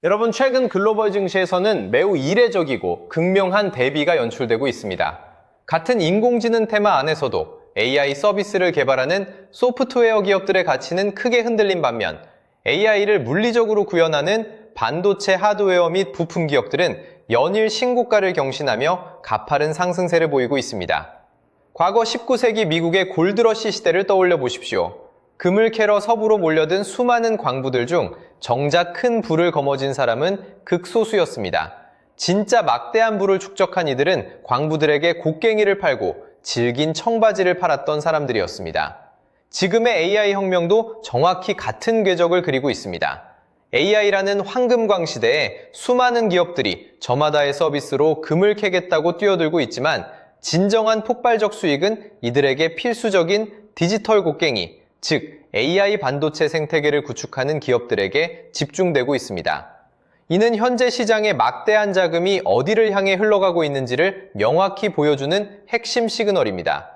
여러분, 최근 글로벌 증시에서는 매우 이례적이고 극명한 대비가 연출되고 있습니다. 같은 인공지능 테마 안에서도 AI 서비스를 개발하는 소프트웨어 기업들의 가치는 크게 흔들린 반면 AI를 물리적으로 구현하는 반도체 하드웨어 및 부품 기업들은 연일 신고가를 경신하며 가파른 상승세를 보이고 있습니다. 과거 19세기 미국의 골드러시 시대를 떠올려 보십시오. 금을 캐러 서부로 몰려든 수많은 광부들 중 정작 큰 부를 거머쥔 사람은 극소수였습니다. 진짜 막대한 부를 축적한 이들은 광부들에게 곡괭이를 팔고 질긴 청바지를 팔았던 사람들이었습니다. 지금의 AI 혁명도 정확히 같은 궤적을 그리고 있습니다. AI라는 황금광 시대에 수많은 기업들이 저마다의 서비스로 금을 캐겠다고 뛰어들고 있지만 진정한 폭발적 수익은 이들에게 필수적인 디지털 곡괭이, 즉 AI 반도체 생태계를 구축하는 기업들에게 집중되고 있습니다. 이는 현재 시장의 막대한 자금이 어디를 향해 흘러가고 있는지를 명확히 보여주는 핵심 시그널입니다.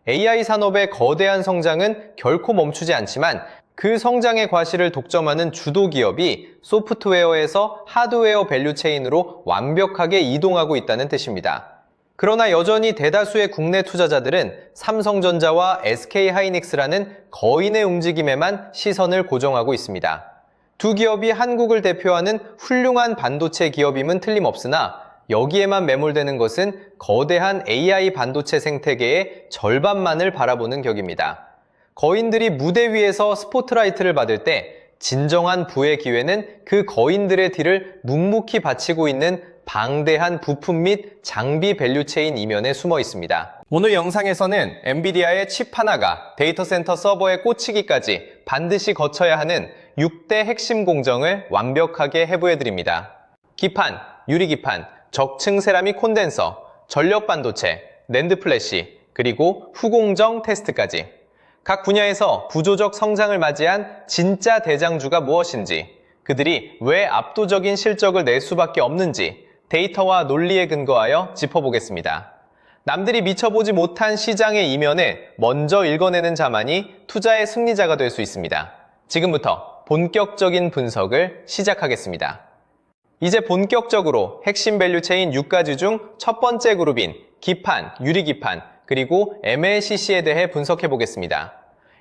AI 산업의 거대한 성장은 결코 멈추지 않지만 그 성장의 과실을 독점하는 주도 기업이 소프트웨어에서 하드웨어 밸류체인으로 완벽하게 이동하고 있다는 뜻입니다. 그러나 여전히 대다수의 국내 투자자들은 삼성전자와 SK하이닉스라는 거인의 움직임에만 시선을 고정하고 있습니다. 두 기업이 한국을 대표하는 훌륭한 반도체 기업임은 틀림없으나 여기에만 매몰되는 것은 거대한 AI 반도체 생태계의 절반만을 바라보는 격입니다. 거인들이 무대 위에서 스포트라이트를 받을 때 진정한 부의 기회는 그 거인들의 뒤를 묵묵히 바치고 있는 방대한 부품 및 장비 밸류체인 이면에 숨어 있습니다. 오늘 영상에서는 엔비디아의 칩 하나가 데이터 센터 서버에 꽂히기까지 반드시 거쳐야 하는 6대 핵심 공정을 완벽하게 해부해드립니다. 기판, 유리기판, 적층 세라믹 콘덴서, 전력 반도체, 낸드 플래시, 그리고 후공정 테스트까지 각 분야에서 구조적 성장을 맞이한 진짜 대장주가 무엇인지, 그들이 왜 압도적인 실적을 낼 수밖에 없는지 데이터와 논리에 근거하여 짚어보겠습니다. 남들이 미쳐보지 못한 시장의 이면을 먼저 읽어내는 자만이 투자의 승리자가 될 수 있습니다. 지금부터 본격적인 분석을 시작하겠습니다. 이제 본격적으로 핵심 밸류체인 6가지 중 첫 번째 그룹인 기판, 유리기판, 그리고 MLCC에 대해 분석해 보겠습니다.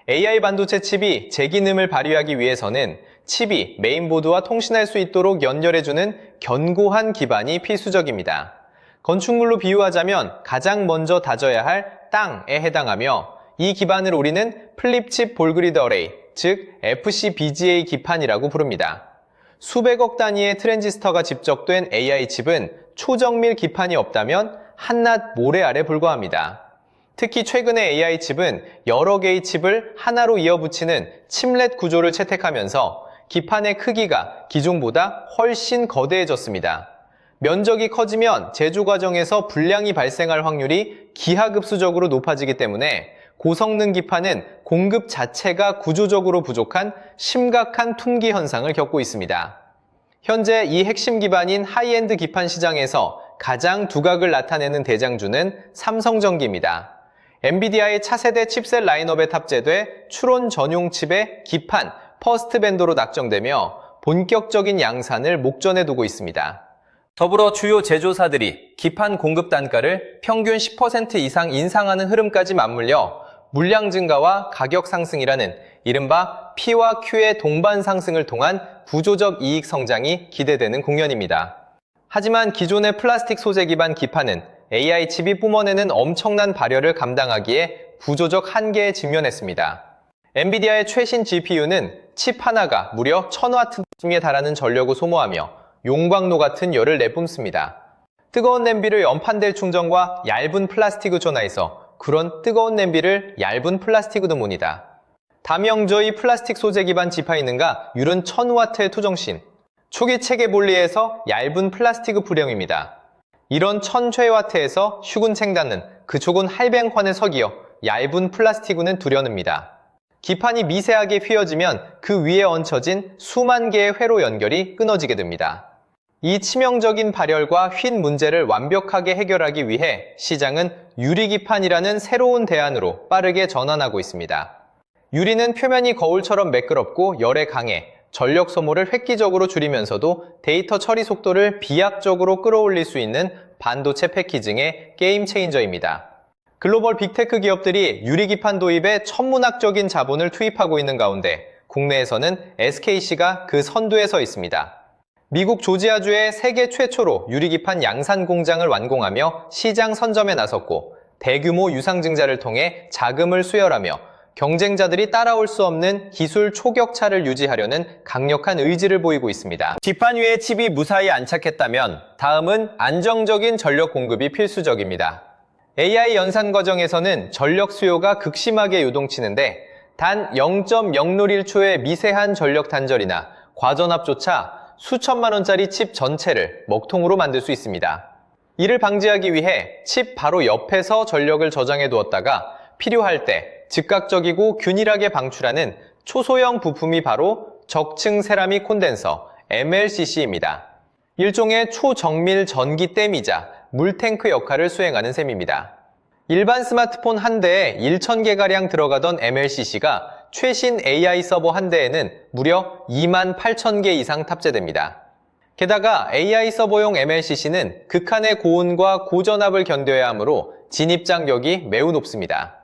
AI 반도체 칩이 제 기능을 발휘하기 위해서는 칩이 메인보드와 통신할 수 있도록 연결해주는 견고한 기반이 필수적입니다. 건축물로 비유하자면 가장 먼저 다져야 할 땅에 해당하며 이 기반을 우리는 플립칩 볼그리드 어레이, 즉 FCBGA 기판이라고 부릅니다. 수백억 단위의 트랜지스터가 집적된 AI 칩은 초정밀 기판이 없다면 한낱 모래 아래 불과합니다. 특히 최근의 AI 칩은 여러 개의 칩을 하나로 이어붙이는 칩렛 구조를 채택하면서 기판의 크기가 기존보다 훨씬 거대해졌습니다. 면적이 커지면 제조 과정에서 불량이 발생할 확률이 기하급수적으로 높아지기 때문에 고성능 기판은 공급 자체가 구조적으로 부족한 심각한 tum기 현상을 겪고 있습니다. 현재 이 핵심 기반인 하이엔드 기판 시장에서 가장 두각을 나타내는 대장주는 삼성전기입니다. 엔비디아의 차세대 칩셋 라인업에 탑재돼 추론 전용 칩의 기판, 퍼스트 밴더로 낙정되며 본격적인 양산을 목전에 두고 있습니다. 더불어 주요 제조사들이 기판 공급 단가를 평균 10% 이상 인상하는 흐름까지 맞물려 물량 증가와 가격 상승이라는 이른바 P와 Q의 동반 상승을 통한 구조적 이익 성장이 기대되는 국면입니다. 하지만 기존의 플라스틱 소재 기반 기판은 AI 칩이 뿜어내는 엄청난 발열을 감당하기에 구조적 한계에 직면했습니다. 엔비디아의 최신 GPU는 칩 하나가 무려 1000W에 달하는 전력을 소모하며 용광로 같은 열을 내뿜습니다. 뜨거운 냄비를 연판될 충전과 얇은 플라스틱을 전화해서 그런 뜨거운 냄비를 얇은 플라스틱으로 몬이다. 다명저의 플라스틱 소재 기반 지파이는가 율은 1000W의 투정신, 초기 체계 본리에서 얇은 플라스틱 불형입니다. 이런 1000W에서 휴근챙다는 그쪽은 할뱅환의 석이여 얇은 플라스틱은 두려릅니다. 기판이 미세하게 휘어지면 그 위에 얹혀진 수만 개의 회로 연결이 끊어지게 됩니다. 이 치명적인 발열과 휜 문제를 완벽하게 해결하기 위해 시장은 유리기판이라는 새로운 대안으로 빠르게 전환하고 있습니다. 유리는 표면이 거울처럼 매끄럽고 열에 강해 전력 소모를 획기적으로 줄이면서도 데이터 처리 속도를 비약적으로 끌어올릴 수 있는 반도체 패키징의 게임 체인저입니다. 글로벌 빅테크 기업들이 유리기판 도입에 천문학적인 자본을 투입하고 있는 가운데 국내에서는 SKC가 그 선두에 서 있습니다. 미국 조지아주에 세계 최초로 유리기판 양산 공장을 완공하며 시장 선점에 나섰고 대규모 유상증자를 통해 자금을 수혈하며 경쟁자들이 따라올 수 없는 기술 초격차를 유지하려는 강력한 의지를 보이고 있습니다. 뒷판 위에 칩이 무사히 안착했다면 다음은 안정적인 전력 공급이 필수적입니다. AI 연산 과정에서는 전력 수요가 극심하게 요동치는데 단 0.001초의 미세한 전력 단절이나 과전압조차 수천만 원짜리 칩 전체를 먹통으로 만들 수 있습니다. 이를 방지하기 위해 칩 바로 옆에서 전력을 저장해 두었다가 필요할 때 즉각적이고 균일하게 방출하는 초소형 부품이 바로 적층 세라믹 콘덴서 MLCC입니다. 일종의 초정밀 전기댐이자 물탱크 역할을 수행하는 셈입니다. 일반 스마트폰 한 대에 1000개가량 들어가던 MLCC가 최신 AI 서버 한 대에는 무려 28,000개 이상 탑재됩니다. 게다가 AI 서버용 MLCC는 극한의 고온과 고전압을 견뎌야 하므로 진입장벽이 매우 높습니다.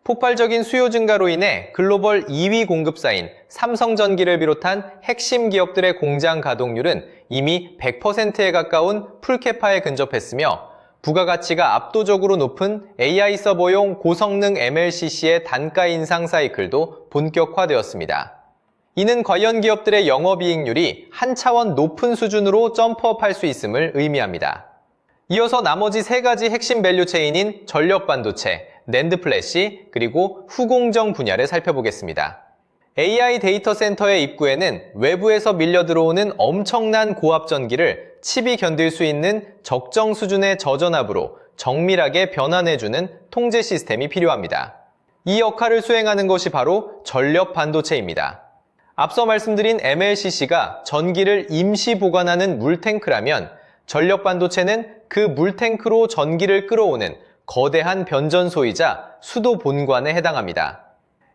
폭발적인 수요 증가로 인해 글로벌 2위 공급사인 삼성전기를 비롯한 핵심 기업들의 공장 가동률은 이미 100%에 가까운 풀캐파에 근접했으며 부가가치가 압도적으로 높은 AI 서버용 고성능 MLCC의 단가 인상 사이클도 본격화되었습니다. 이는 관련 기업들의 영업이익률이 한 차원 높은 수준으로 점프업할 수 있음을 의미합니다. 이어서 나머지 세 가지 핵심 밸류체인인 전력 반도체, 낸드 플래시, 그리고 후공정 분야를 살펴보겠습니다. AI 데이터 센터의 입구에는 외부에서 밀려 들어오는 엄청난 고압 전기를 칩이 견딜 수 있는 적정 수준의 저전압으로 정밀하게 변환해주는 통제 시스템이 필요합니다. 이 역할을 수행하는 것이 바로 전력 반도체입니다. 앞서 말씀드린 MLCC가 전기를 임시 보관하는 물탱크라면 전력 반도체는 그 물탱크로 전기를 끌어오는 거대한 변전소이자 수도 본관에 해당합니다.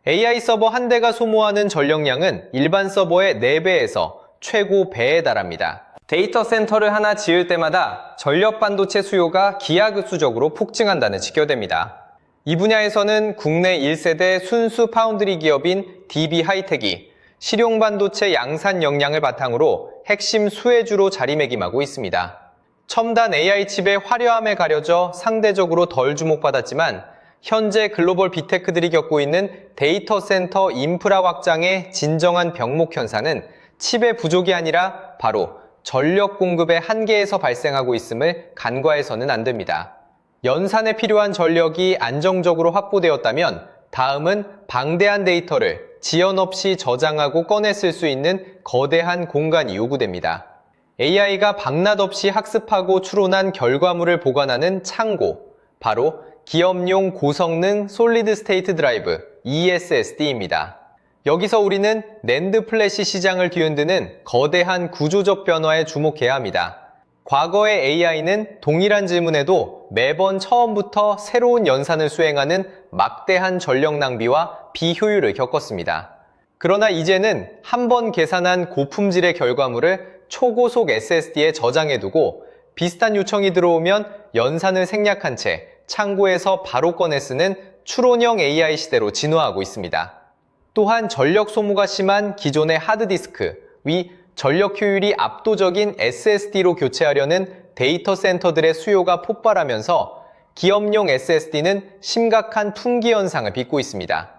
AI 서버 한 대가 소모하는 전력량은 일반 서버의 4배에서 최고 배에 달합니다. 데이터 센터를 하나 지을 때마다 전력 반도체 수요가 기하급수적으로 폭증한다는 직결됩니다. 이 분야에서는 국내 1세대 순수 파운드리 기업인 DB 하이텍이 실용 반도체 양산 역량을 바탕으로 핵심 수혜주로 자리매김하고 있습니다. 첨단 AI 칩의 화려함에 가려져 상대적으로 덜 주목받았지만 현재 글로벌 빅테크들이 겪고 있는 데이터 센터 인프라 확장의 진정한 병목 현상은 칩의 부족이 아니라 바로 전력 공급의 한계에서 발생하고 있음을 간과해서는 안 됩니다. 연산에 필요한 전력이 안정적으로 확보되었다면 다음은 방대한 데이터를 지연 없이 저장하고 꺼내 쓸 수 있는 거대한 공간이 요구됩니다. AI가 밤낮 없이 학습하고 추론한 결과물을 보관하는 창고, 바로 기업용 고성능 솔리드 스테이트 드라이브 ESSD입니다. 여기서 우리는 낸드 플래시 시장을 뒤흔드는 거대한 구조적 변화에 주목해야 합니다. 과거의 AI는 동일한 질문에도 매번 처음부터 새로운 연산을 수행하는 막대한 전력 낭비와 비효율을 겪었습니다. 그러나 이제는 한 번 계산한 고품질의 결과물을 초고속 SSD에 저장해두고 비슷한 요청이 들어오면 연산을 생략한 채 창고에서 바로 꺼내 쓰는 추론형 AI 시대로 진화하고 있습니다. 또한 전력 소모가 심한 기존의 하드디스크, 위 전력 효율이 압도적인 SSD로 교체하려는 데이터 센터들의 수요가 폭발하면서 기업용 SSD는 심각한 품귀 현상을 빚고 있습니다.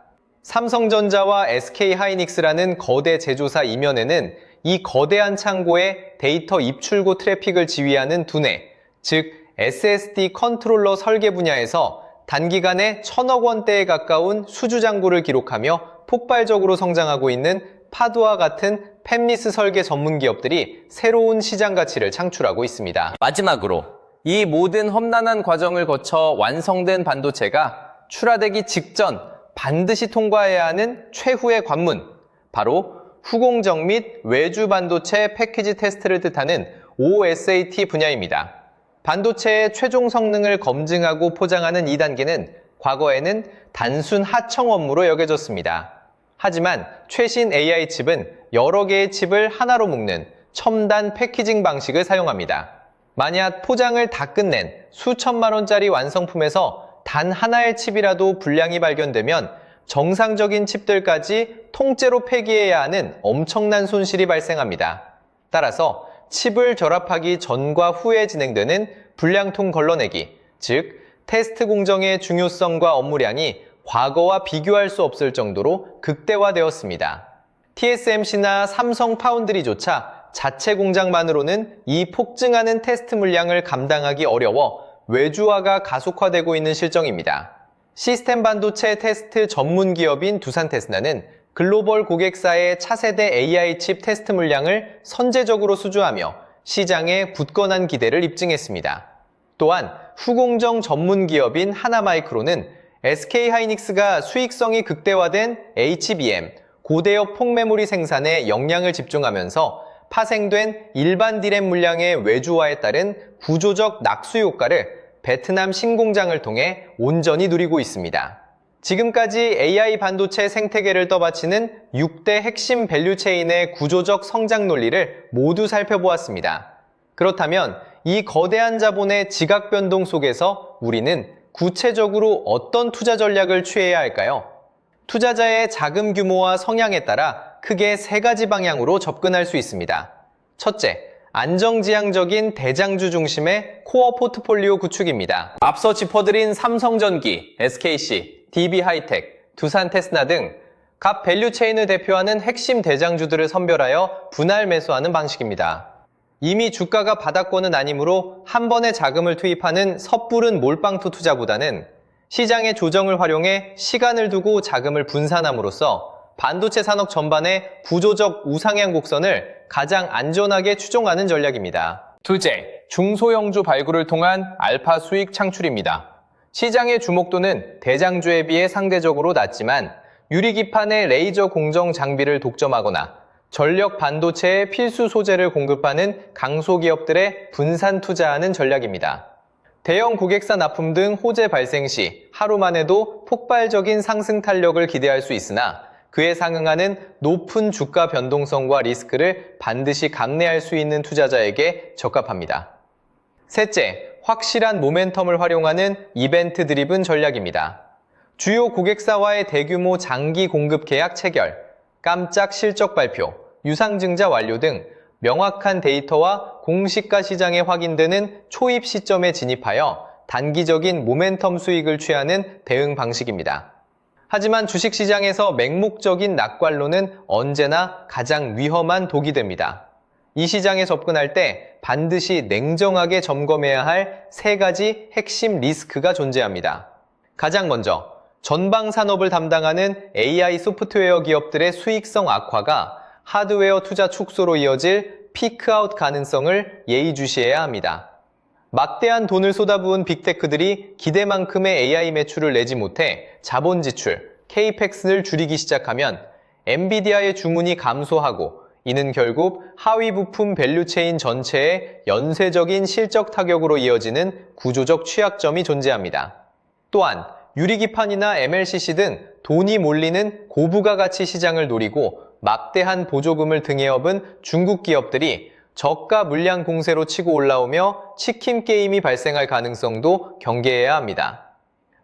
삼성전자와 SK하이닉스라는 거대 제조사 이면에는 이 거대한 창고에 데이터 입출고 트래픽을 지휘하는 두뇌, 즉 SSD 컨트롤러 설계 분야에서 단기간에 1000억 원대에 가까운 수주 잔고를 기록하며 폭발적으로 성장하고 있는 파두와 같은 팹리스 설계 전문 기업들이 새로운 시장 가치를 창출하고 있습니다. 마지막으로 이 모든 험난한 과정을 거쳐 완성된 반도체가 출하되기 직전 반드시 통과해야 하는 최후의 관문, 바로 후공정 및 외주 반도체 패키지 테스트를 뜻하는 OSAT 분야입니다. 반도체의 최종 성능을 검증하고 포장하는 이 단계는 과거에는 단순 하청 업무로 여겨졌습니다. 하지만 최신 AI 칩은 여러 개의 칩을 하나로 묶는 첨단 패키징 방식을 사용합니다. 만약 포장을 다 끝낸 수천만 원짜리 완성품에서 단 하나의 칩이라도 불량이 발견되면 정상적인 칩들까지 통째로 폐기해야 하는 엄청난 손실이 발생합니다. 따라서 칩을 결합하기 전과 후에 진행되는 불량통 걸러내기, 즉 테스트 공정의 중요성과 업무량이 과거와 비교할 수 없을 정도로 극대화되었습니다. TSMC나 삼성 파운드리조차 자체 공장만으로는 이 폭증하는 테스트 물량을 감당하기 어려워 외주화가 가속화되고 있는 실정입니다. 시스템 반도체 테스트 전문 기업인 두산테스나는 글로벌 고객사의 차세대 AI 칩 테스트 물량을 선제적으로 수주하며 시장에 굳건한 기대를 입증했습니다. 또한 후공정 전문 기업인 하나마이크로는 SK하이닉스가 수익성이 극대화된 HBM, 고대역 폭메모리 생산에 역량을 집중하면서 파생된 일반 디램 물량의 외주화에 따른 구조적 낙수 효과를 베트남 신공장을 통해 온전히 누리고 있습니다. 지금까지 AI 반도체 생태계를 떠받치는 6대 핵심 밸류체인의 구조적 성장 논리를 모두 살펴보았습니다. 그렇다면 이 거대한 자본의 지각 변동 속에서 우리는 구체적으로 어떤 투자 전략을 취해야 할까요? 투자자의 자금 규모와 성향에 따라 크게 세 가지 방향으로 접근할 수 있습니다. 첫째, 안정지향적인 대장주 중심의 코어 포트폴리오 구축입니다. 앞서 짚어드린 삼성전기, SKC, DB하이텍, 두산테스나 등 각 밸류체인을 대표하는 핵심 대장주들을 선별하여 분할 매수하는 방식입니다. 이미 주가가 바닥권은 아니므로 한 번에 자금을 투입하는 섣부른 몰빵투 투자보다는 시장의 조정을 활용해 시간을 두고 자금을 분산함으로써 반도체 산업 전반의 구조적 우상향 곡선을 가장 안전하게 추종하는 전략입니다. 둘째, 중소형주 발굴을 통한 알파 수익 창출입니다. 시장의 주목도는 대장주에 비해 상대적으로 낮지만 유리기판의 레이저 공정 장비를 독점하거나 전력 반도체의 필수 소재를 공급하는 강소기업들에 분산 투자하는 전략입니다. 대형 고객사 납품 등 호재 발생 시 하루만 해도 폭발적인 상승 탄력을 기대할 수 있으나 그에 상응하는 높은 주가 변동성과 리스크를 반드시 감내할 수 있는 투자자에게 적합합니다. 셋째, 확실한 모멘텀을 활용하는 이벤트 드리븐 전략입니다. 주요 고객사와의 대규모 장기 공급 계약 체결, 깜짝 실적 발표, 유상증자 완료 등 명확한 데이터와 공시가 시장에 확인되는 초입 시점에 진입하여 단기적인 모멘텀 수익을 취하는 대응 방식입니다. 하지만 주식시장에서 맹목적인 낙관론은 언제나 가장 위험한 독이 됩니다. 이 시장에 접근할 때 반드시 냉정하게 점검해야 할 세 가지 핵심 리스크가 존재합니다. 가장 먼저, 전방 산업을 담당하는 AI 소프트웨어 기업들의 수익성 악화가 하드웨어 투자 축소로 이어질 피크아웃 가능성을 예의주시해야 합니다. 막대한 돈을 쏟아부은 빅테크들이 기대만큼의 AI 매출을 내지 못해 자본 지출, KPEX를 줄이기 시작하면 엔비디아의 주문이 감소하고 이는 결국 하위 부품 밸류체인 전체에 연쇄적인 실적 타격으로 이어지는 구조적 취약점이 존재합니다. 또한 유리기판이나 MLCC 등 돈이 몰리는 고부가 가치 시장을 노리고 막대한 보조금을 등에 업은 중국 기업들이 저가 물량 공세로 치고 올라오며 치킨 게임이 발생할 가능성도 경계해야 합니다.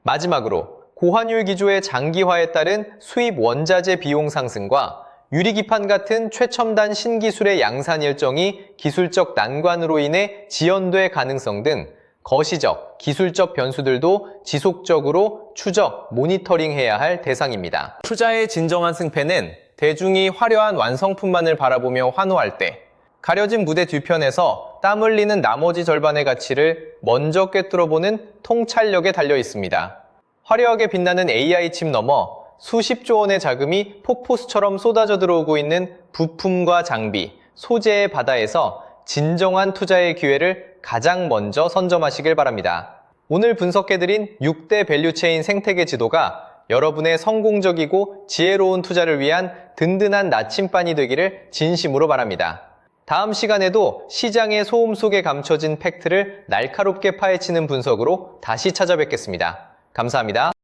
마지막으로 고환율 기조의 장기화에 따른 수입 원자재 비용 상승과 유리기판 같은 최첨단 신기술의 양산 일정이 기술적 난관으로 인해 지연될 가능성 등 거시적, 기술적 변수들도 지속적으로 추적, 모니터링해야 할 대상입니다. 투자의 진정한 승패는 대중이 화려한 완성품만을 바라보며 환호할 때 가려진 무대 뒤편에서 땀 흘리는 나머지 절반의 가치를 먼저 꿰뚫어보는 통찰력에 달려 있습니다. 화려하게 빛나는 AI 칩 넘어 수십조 원의 자금이 폭포수처럼 쏟아져 들어오고 있는 부품과 장비, 소재의 바다에서 진정한 투자의 기회를 가장 먼저 선점하시길 바랍니다. 오늘 분석해드린 6대 밸류체인 생태계 지도가 여러분의 성공적이고 지혜로운 투자를 위한 든든한 나침반이 되기를 진심으로 바랍니다. 다음 시간에도 시장의 소음 속에 감춰진 팩트를 날카롭게 파헤치는 분석으로 다시 찾아뵙겠습니다. 감사합니다.